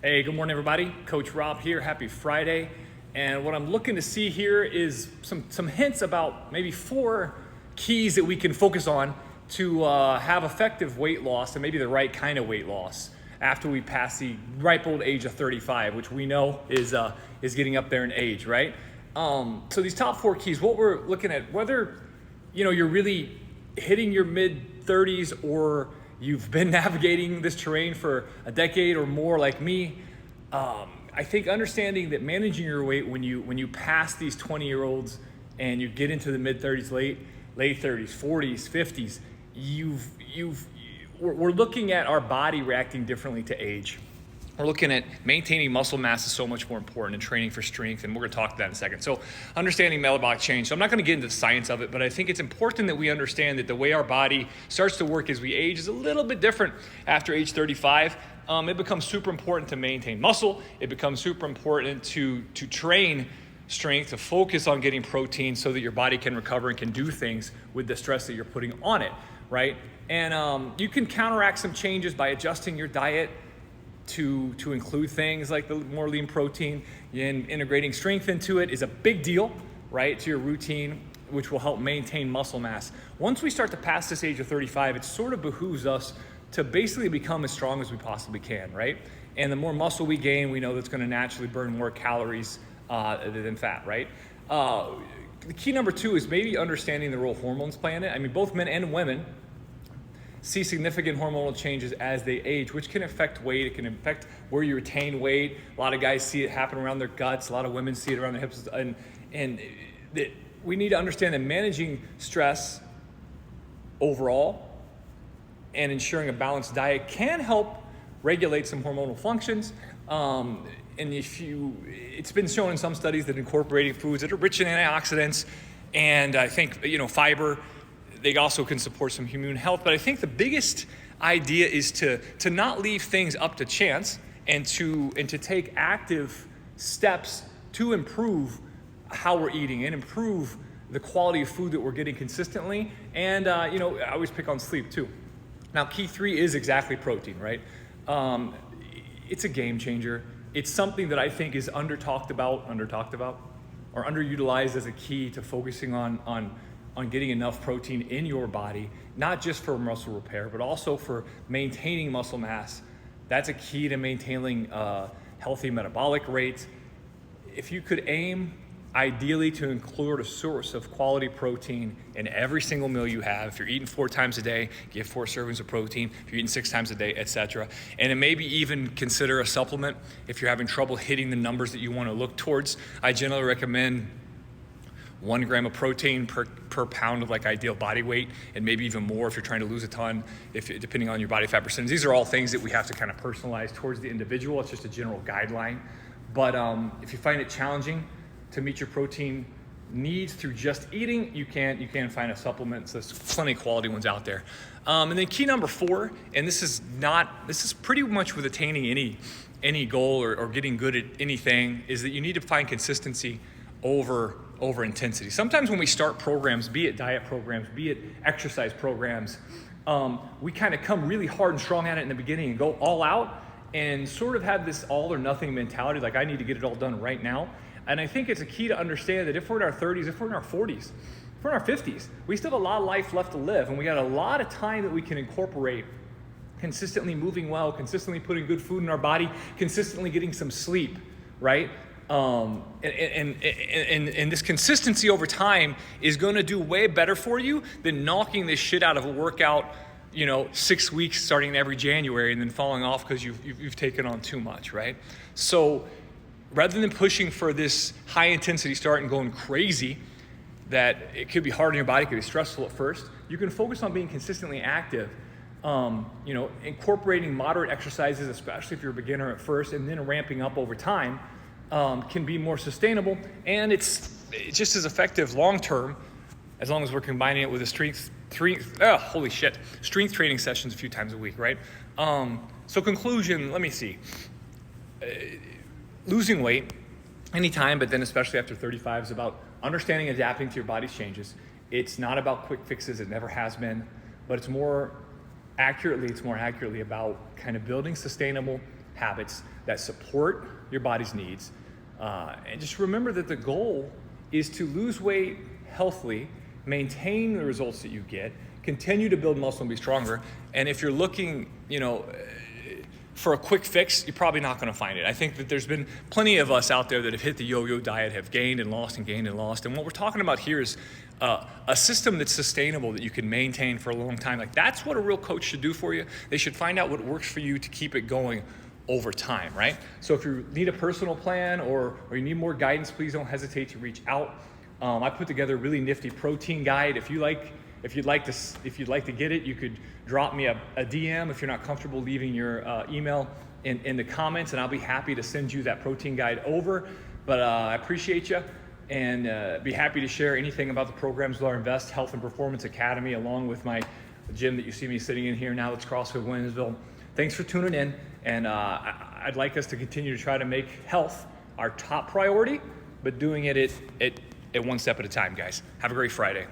Hey, good morning, everybody. Coach Rob here. Happy Friday. And what I'm looking to see here is some hints about maybe 4 keys that we can focus on to have effective weight loss and maybe the right kind of weight loss after we pass the ripe old age of 35, which we know is getting up there in age, right? So these top 4 keys, what we're looking at, whether you're really hitting your mid 30s or you've been navigating this terrain for a decade or more like me, I think understanding that managing your weight when you pass these 20-year-olds and you get into the mid 30s, late 30s, 40s, 50s, we're looking at our body reacting differently to age. We're looking at maintaining muscle mass is so much more important in training for strength, and we're going to talk to that in a second. So understanding metabolic change. So I'm not going to get into the science of it, but I think it's important that we understand that the way our body starts to work as we age is a little bit different after age 35. It becomes super important to maintain muscle. It becomes super important to train strength, to focus on getting protein so that your body can recover and can do things with the stress that you're putting on it, right? And you can counteract some changes by adjusting your diet to include things like the more lean protein, and integrating strength into it is a big deal, right, to your routine, which will help maintain muscle mass. Once we start to pass this age of 35, it sort of behooves us to basically become as strong as we possibly can, right? And the more muscle we gain, we know that's going to naturally burn more calories than fat, right? The key number 2 is maybe understanding the role hormones play in it. I mean, both men and women see significant hormonal changes as they age, which can affect weight. It can affect where you retain weight. A lot of guys see it happen around their guts. A lot of women see it around their hips. And we need to understand that managing stress overall and ensuring a balanced diet can help regulate some hormonal functions. And it's been shown in some studies that incorporating foods that are rich in antioxidants and I think fiber, they also can support some immune health. But I think the biggest idea is to not leave things up to chance and to take active steps to improve how we're eating and improve the quality of food that we're getting consistently. And I always pick on sleep too. Now, key 3 is exactly protein, right? It's a game changer. It's something that I think is under talked about, or underutilized as a key to focusing on getting enough protein in your body, not just for muscle repair, but also for maintaining muscle mass. That's a key to maintaining healthy metabolic rates. If you could aim ideally to include a source of quality protein in every single meal you have. If you're eating 4 times a day, get 4 servings of protein. If you're eating 6 times a day, etc. And then maybe even consider a supplement if you're having trouble hitting the numbers that you want to look towards. I generally recommend 1 gram of protein per pound of ideal body weight, and maybe even more if you're trying to lose a ton, depending on your body fat percentage. These are all things that we have to kind of personalize towards the individual. It's just a general guideline. But if you find it challenging to meet your protein needs through just eating, you can find a supplement. So there's plenty of quality ones out there. And then key number 4, and this is pretty much with attaining any goal or getting good at anything, is that you need to find consistency over intensity. Sometimes when we start programs, be it diet programs, be it exercise programs, we kind of come really hard and strong at it in the beginning and go all out and sort of have this all or nothing mentality, like I need to get it all done right now. And I think it's a key to understand that if we're in our 30s, if we're in our 40s, if we're in our 50s, we still have a lot of life left to live, and we got a lot of time that we can incorporate consistently moving well, consistently putting good food in our body, consistently getting some sleep, right? And this consistency over time is going to do way better for you than knocking this shit out of a workout, 6 weeks starting every January and then falling off because you've taken on too much, right? So rather than pushing for this high intensity start and going crazy, that it could be hard on your body, it could be stressful at first, you can focus on being consistently active. Incorporating moderate exercises, especially if you're a beginner at first, and then ramping up over time, can be more sustainable, and it's just as effective long term as long as we're combining it with a strength training sessions a few times a week, right? So conclusion, let me see. Losing weight anytime, but then especially after 35, is about understanding and adapting to your body's changes. It's not about quick fixes, it never has been, but it's more accurately about kind of building sustainable habits that support your body's needs. And just remember that the goal is to lose weight healthily, maintain the results that you get, continue to build muscle and be stronger. And if you're looking, for a quick fix, you're probably not going to find it. I think that there's been plenty of us out there that have hit the yo-yo diet, have gained and lost and gained and lost. And what we're talking about here is a system that's sustainable, that you can maintain for a long time. Like, that's what a real coach should do for you. They should find out what works for you to keep it going over time, right? So if you need a personal plan or you need more guidance, please don't hesitate to reach out. I put together a really nifty protein guide. If you'd like to get it, you could drop me a DM if you're not comfortable leaving your email in the comments, and I'll be happy to send you that protein guide over. But I appreciate you, and be happy to share anything about the programs with our Invest Health and Performance Academy, along with my gym that you see me sitting in here now. That's CrossFit Williamsville. Thanks for tuning in, and I'd like us to continue to try to make health our top priority, but doing it at one step at a time, guys. Have a great Friday.